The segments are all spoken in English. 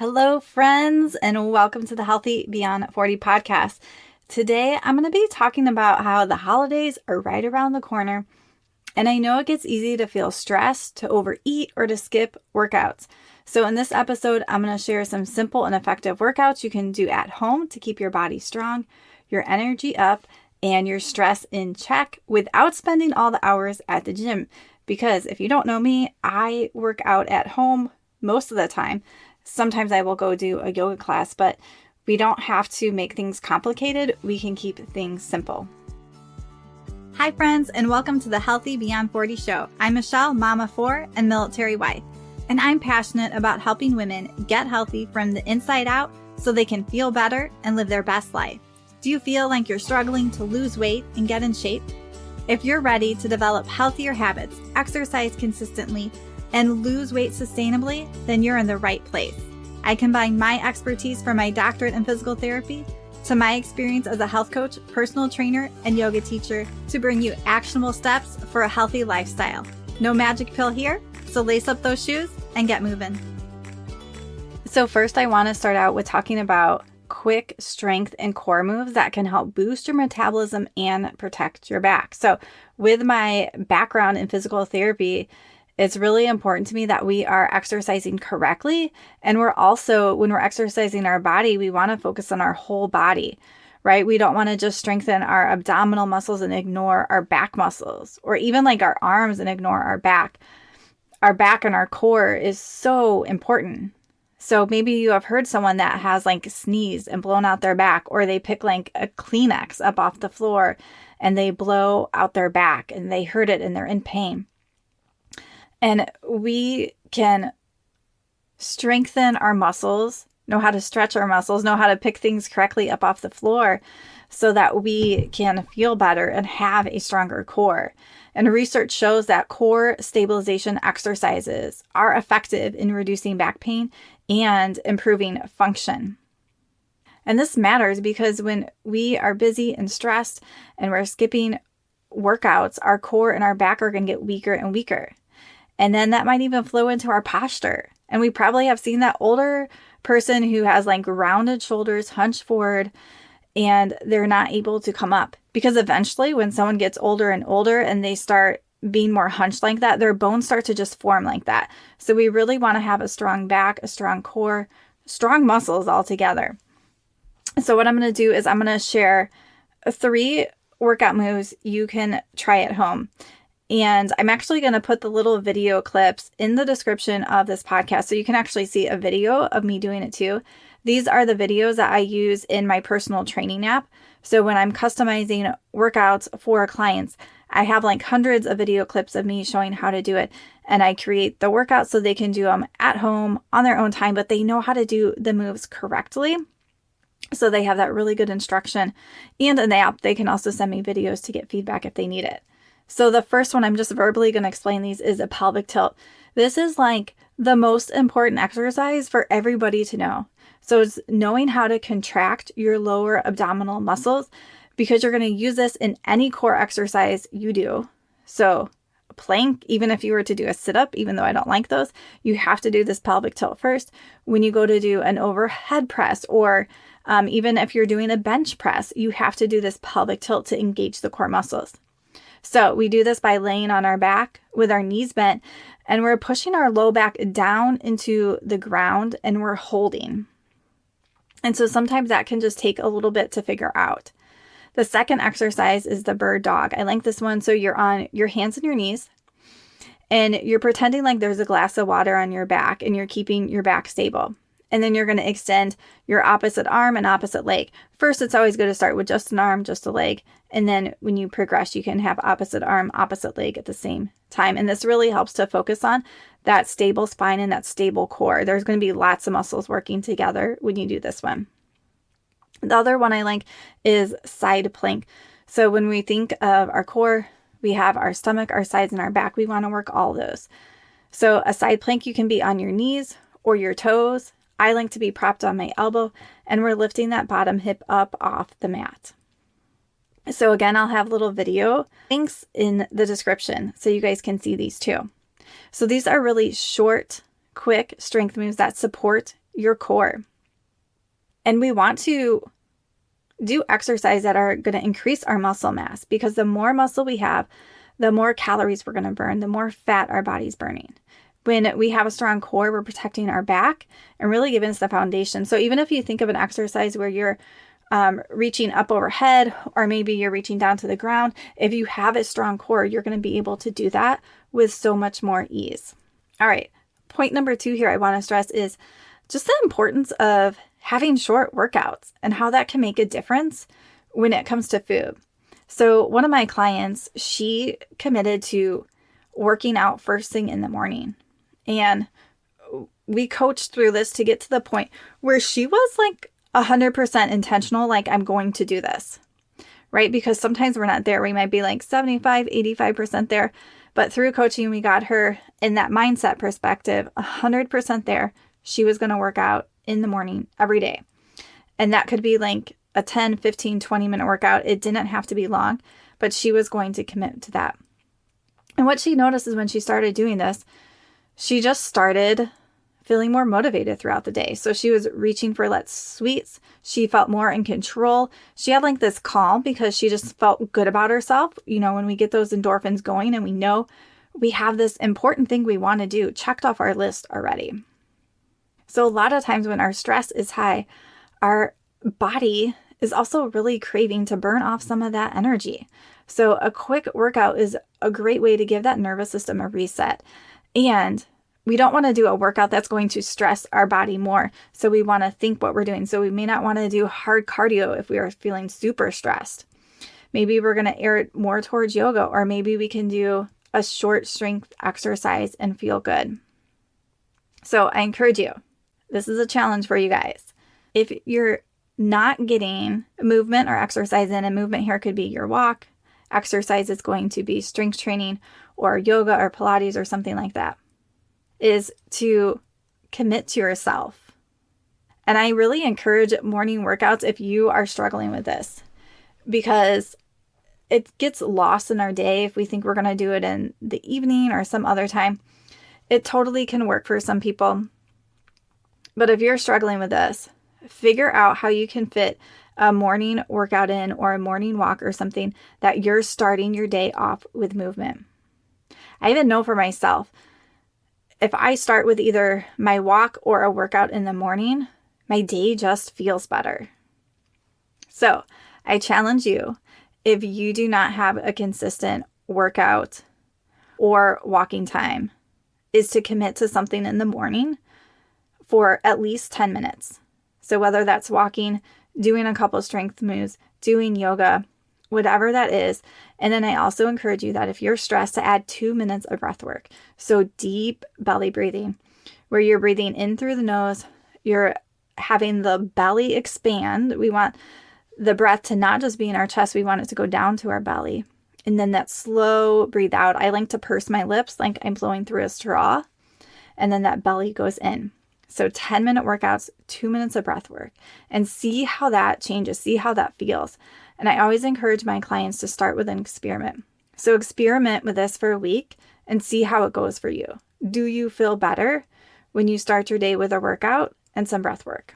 Hello, friends, and welcome to the Healthy Beyond 40 podcast. Today, I'm going to be talking about how the holidays are right around the corner, and I know it gets easy to feel stressed, to overeat, or to skip workouts. So in this episode, I'm going to share some simple and effective workouts you can do at home to keep your body strong, your energy up, and your stress in check without spending all the hours at the gym. Because if you don't know me, I work out at home most of the time. Sometimes I will go do a yoga class, but we don't have to make things complicated. We can keep things simple. Hi, friends, and welcome to the Healthy Beyond 40 show. I'm Michelle, mama 4 and military wife, and I'm passionate about helping women get healthy from the inside out so they can feel better and live their best life. Do you feel like you're struggling to lose weight and get in shape? If you're ready to develop healthier habits, exercise consistently, and lose weight sustainably, then you're in the right place. I combine my expertise from my doctorate in physical therapy to my experience as a health coach, personal trainer, and yoga teacher to bring you actionable steps for a healthy lifestyle. No magic pill here, so lace up those shoes and get moving. So first, I want to start out with talking about quick strength and core moves that can help boost your metabolism and protect your back. So with my background in physical therapy, it's really important to me that we are exercising correctly. And we're also, when we're exercising our body, we want to focus on our whole body, right? We don't want to just strengthen our abdominal muscles and ignore our back muscles, or even like our arms and ignore our back. Our back and our core is so important. So maybe you have heard someone that has like sneezed and blown out their back, or they pick like a Kleenex up off the floor and they blow out their back and they hurt it and they're in pain. And we can strengthen our muscles, know how to stretch our muscles, know how to pick things correctly up off the floor so that we can feel better and have a stronger core. And research shows that core stabilization exercises are effective in reducing back pain and improving function. And this matters because when we are busy and stressed and we're skipping workouts, our core and our back are going to get weaker and weaker. And then that might even flow into our posture. And we probably have seen that older person who has like rounded shoulders, hunched forward, and they're not able to come up. Because eventually when someone gets older and older and they start being more hunched like that, their bones start to just form like that. So we really want to have a strong back, a strong core, strong muscles all together. So what I'm going to do is I'm going to share 3 workout moves you can try at home. And I'm actually going to put the little video clips in the description of this podcast so you can actually see a video of me doing it too. These are the videos that I use in my personal training app. So when I'm customizing workouts for clients, I have like hundreds of video clips of me showing how to do it. And I create the workouts so they can do them at home on their own time, but they know how to do the moves correctly. So they have that really good instruction. And in the app, they can also send me videos to get feedback if they need it. So the first one, I'm just verbally going to explain these, is a pelvic tilt. This is like the most important exercise for everybody to know. So it's knowing how to contract your lower abdominal muscles because you're going to use this in any core exercise you do. So a plank, even if you were to do a sit-up, even though I don't like those, you have to do this pelvic tilt first. When you go to do an overhead press, or even if you're doing a bench press, you have to do this pelvic tilt to engage the core muscles. So we do this by laying on our back with our knees bent, and we're pushing our low back down into the ground and we're holding. And so sometimes that can just take a little bit to figure out. The second exercise is the bird dog. I like this one. So you're on your hands and your knees and you're pretending like there's a glass of water on your back and you're keeping your back stable. And then you're going to extend your opposite arm and opposite leg. First, it's always good to start with just an arm, just a leg. And then when you progress, you can have opposite arm, opposite leg at the same time. And this really helps to focus on that stable spine and that stable core. There's going to be lots of muscles working together when you do this one. The other one I like is side plank. So when we think of our core, we have our stomach, our sides, and our back. We want to work all those. So a side plank, you can be on your knees or your toes. I like to be propped on my elbow, and we're lifting that bottom hip up off the mat. So again, I'll have little video links in the description so you guys can see these too. So these are really short, quick strength moves that support your core. And we want to do exercise that are going to increase our muscle mass, because the more muscle we have, the more calories we're going to burn, the more fat our body's burning. When we have a strong core, we're protecting our back and really giving us the foundation. So even if you think of an exercise where you're reaching up overhead, or maybe you're reaching down to the ground, if you have a strong core, you're going to be able to do that with so much more ease. All right. Point number 2 here I want to stress is just the importance of having short workouts and how that can make a difference when it comes to food. So one of my clients, she committed to working out first thing in the morning. And we coached through this to get to the point where she was like 100% intentional, like, I'm going to do this, right? Because sometimes we're not there. We might be like 75, 85% there. But through coaching, we got her in that mindset perspective, 100% there. She was going to work out in the morning every day. And that could be like a 10, 15, 20-minute workout. It didn't have to be long, but she was going to commit to that. And what she noticed is when she started doing this, she just started feeling more motivated throughout the day. So she was reaching for less sweets. She felt more in control. She had like this calm because she just felt good about herself. You know, when we get those endorphins going and we know we have this important thing we want to do checked off our list already. So a lot of times when our stress is high, our body is also really craving to burn off some of that energy. So a quick workout is a great way to give that nervous system a reset. And we don't want to do a workout that's going to stress our body more. So we want to think what we're doing. So we may not want to do hard cardio if we are feeling super stressed. Maybe we're going to air it more towards yoga, or maybe we can do a short strength exercise and feel good. So I encourage you. This is a challenge for you guys. If you're not getting movement or exercise in, and movement here could be your walk, exercise is going to be strength training or yoga or Pilates or something like that, is to commit to yourself. And I really encourage morning workouts if you are struggling with this, because it gets lost in our day if we think we're going to do it in the evening or some other time. It totally can work for some people. But if you're struggling with this, figure out how you can fit a morning workout in, or a morning walk or something that you're starting your day off with movement. I even know for myself, if I start with either my walk or a workout in the morning, my day just feels better. So I challenge you, if you do not have a consistent workout or walking time, is to commit to something in the morning for at least 10 minutes. So whether that's walking, doing a couple strength moves, doing yoga, whatever that is. And then I also encourage you that if you're stressed, to add 2 minutes of breath work. So deep belly breathing, where you're breathing in through the nose, you're having the belly expand. We want the breath to not just be in our chest, we want it to go down to our belly. And then that slow breathe out. I like to purse my lips like I'm blowing through a straw. And then that belly goes in. So 10-minute workouts, 2 minutes of breath work, and see how that changes, see how that feels. And I always encourage my clients to start with an experiment. So experiment with this for a week and see how it goes for you. Do you feel better when you start your day with a workout and some breath work?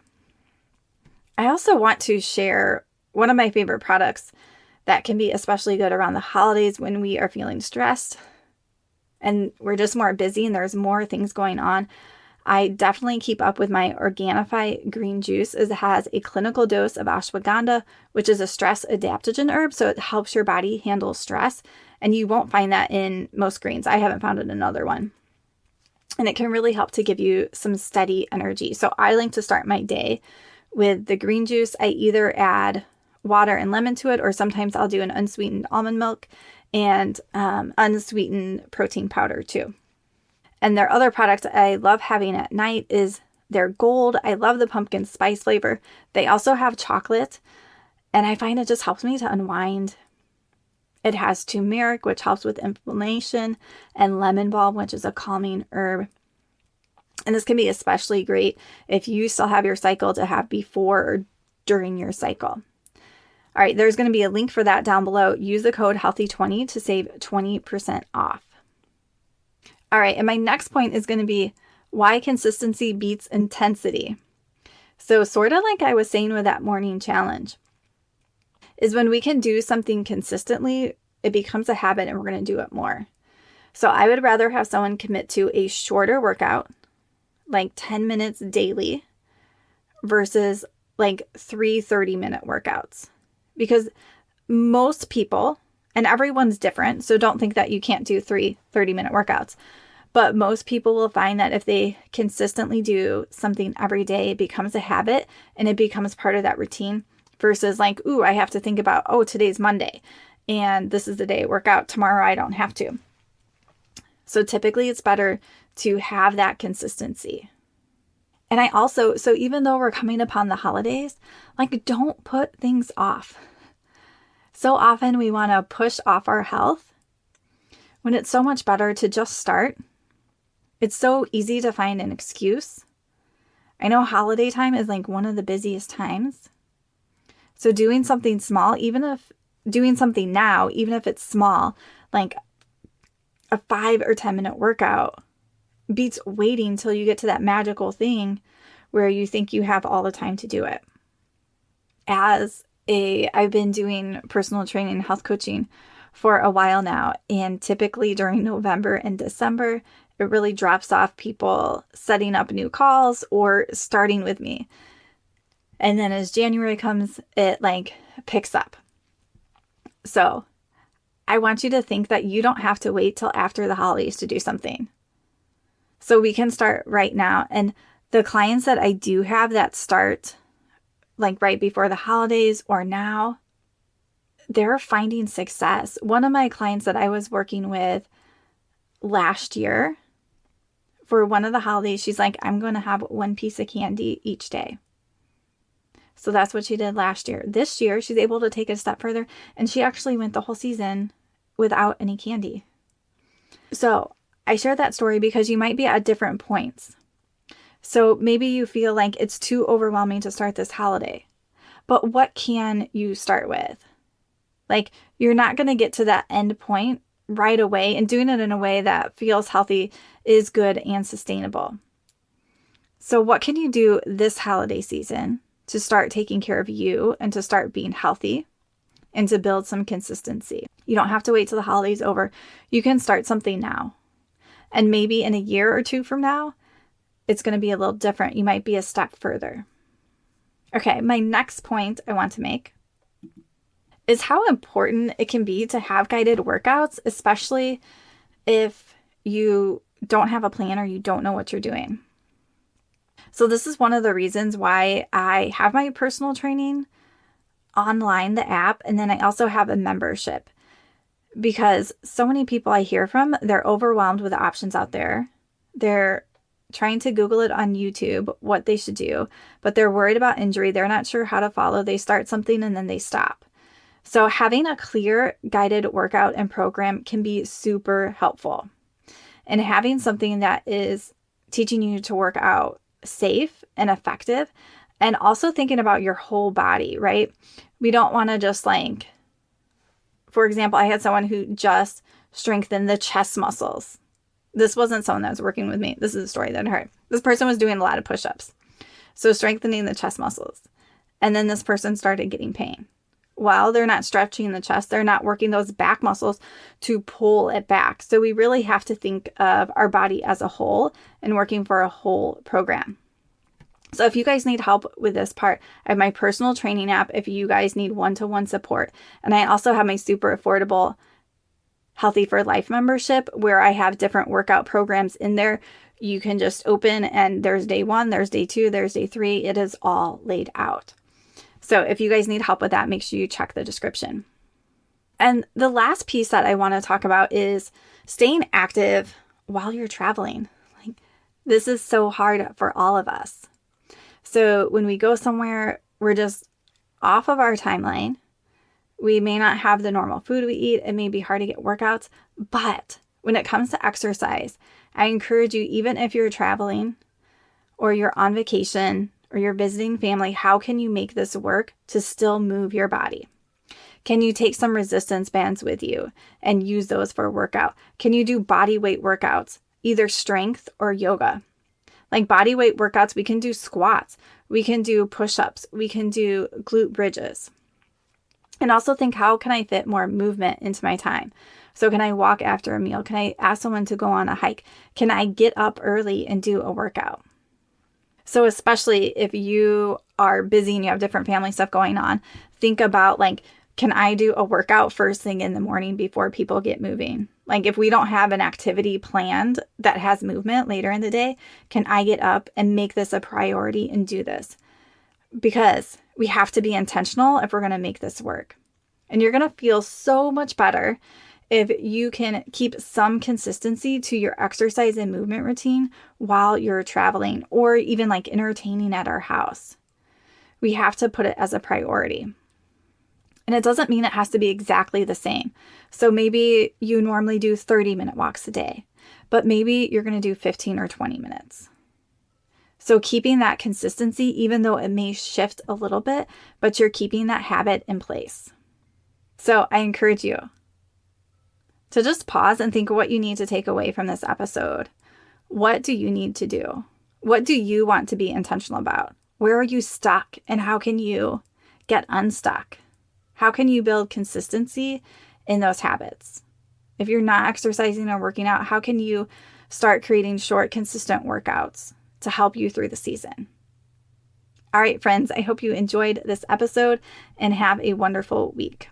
I also want to share one of my favorite products that can be especially good around the holidays when we are feeling stressed and we're just more busy and there's more things going on. I definitely keep up with my Organifi green juice, as it has a clinical dose of ashwagandha, which is a stress adaptogen herb. So it helps your body handle stress. And you won't find that in most greens. I haven't found it in another one. And it can really help to give you some steady energy. So I like to start my day with the green juice. I either add water and lemon to it, or sometimes I'll do an unsweetened almond milk and unsweetened protein powder too. And their other product I love having at night is their gold. I love the pumpkin spice flavor. They also have chocolate, and I find it just helps me to unwind. It has turmeric, which helps with inflammation, and lemon balm, which is a calming herb. And this can be especially great if you still have your cycle to have before or during your cycle. All right, there's going to be a link for that down below. Use the code HEALTHY20 to save 20% off. All right, and my next point is going to be why consistency beats intensity. So sort of like I was saying with that morning challenge, is when we can do something consistently, it becomes a habit and we're going to do it more. So I would rather have someone commit to a shorter workout, like 10 minutes daily, versus like 3 30-minute workouts. Because most people, and everyone's different, so don't think that you can't do 3 30-minute workouts, but most people will find that if they consistently do something every day, it becomes a habit and it becomes part of that routine versus like, ooh, I have to think about, oh, today's Monday and this is the day I work out. Tomorrow I don't have to. So typically it's better to have that consistency. And I also, so even though we're coming upon the holidays, like don't put things off. So often we want to push off our health when it's so much better to just start. It's so easy to find an excuse. I know holiday time is like one of the busiest times. So doing something small, doing something now, even if it's small, like a 5 or 10 minute workout, beats waiting till you get to that magical thing where you think you have all the time to do it. I've been doing personal training and health coaching for a while now, and typically during November and December, it really drops off people setting up new calls or starting with me. And then as January comes, it like picks up. So I want you to think that you don't have to wait till after the holidays to do something. So we can start right now. And the clients that I do have that start like right before the holidays or now, they're finding success. One of my clients that I was working with last year, for one of the holidays, she's like, I'm going to have one piece of candy each day. So that's what she did last year. This year, she's able to take it a step further, and she actually went the whole season without any candy. So I share that story because you might be at different points. So maybe you feel like it's too overwhelming to start this holiday. But what can you start with? Like, you're not going to get to that end point right away, and doing it in a way that feels healthy is good and sustainable. So what can you do this holiday season to start taking care of you and to start being healthy and to build some consistency? You don't have to wait till the holiday's over. You can start something now. And maybe in a year or two from now, it's going to be a little different. You might be a step further. Okay, my next point I want to make is how important it can be to have guided workouts, especially if you don't have a plan or you don't know what you're doing. So this is one of the reasons why I have my personal training online, the app, and then I also have a membership, because so many people I hear from, they're overwhelmed with the options out there. They're trying to Google it on YouTube, what they should do, but they're worried about injury. They're not sure how to follow. They start something and then they stop. So having a clear guided workout and program can be super helpful. And having something that is teaching you to work out safe and effective, and also thinking about your whole body, right? We don't want to just like, for example, I had someone who just strengthened the chest muscles. This wasn't someone that was working with me. This is a story that I heard. This person was doing a lot of push-ups. So strengthening the chest muscles. And then this person started getting pain. Well, they're not stretching the chest. They're not working those back muscles to pull it back. So we really have to think of our body as a whole and working for a whole program. So if you guys need help with this part, I have my personal training app if you guys need one-to-one support. And I also have my super affordable Healthy for Life membership where I have different workout programs in there. You can just open and there's day 1, there's day 2, there's day 3. It is all laid out. So if you guys need help with that, make sure you check the description. And the last piece that I want to talk about is staying active while you're traveling. Like, this is so hard for all of us. So when we go somewhere, we're just off of our timeline. We may not have the normal food we eat. It may be hard to get workouts. But when it comes to exercise, I encourage you, even if you're traveling or you're on vacation or you're visiting family, how can you make this work to still move your body? Can you take some resistance bands with you and use those for a workout? Can you do body weight workouts, either strength or yoga? Like body weight workouts, we can do squats. We can do push-ups. We can do glute bridges. And also think, how can I fit more movement into my time? So can I walk after a meal? Can I ask someone to go on a hike? Can I get up early and do a workout? So especially if you are busy and you have different family stuff going on, think about like, can I do a workout first thing in the morning before people get moving? Like if we don't have an activity planned that has movement later in the day, can I get up and make this a priority and do this? Because we have to be intentional if we're going to make this work. And you're going to feel so much better if you can keep some consistency to your exercise and movement routine while you're traveling or even like entertaining at our house. We have to put it as a priority. And it doesn't mean it has to be exactly the same. So maybe you normally do 30-minute walks a day, but maybe you're going to do 15 or 20 minutes. So keeping that consistency, even though it may shift a little bit, but you're keeping that habit in place. So I encourage you to just pause and think of what you need to take away from this episode. What do you need to do? What do you want to be intentional about? Where are you stuck and how can you get unstuck? How can you build consistency in those habits? If you're not exercising or working out, how can you start creating short, consistent workouts to help you through the season? All right, friends, I hope you enjoyed this episode and have a wonderful week.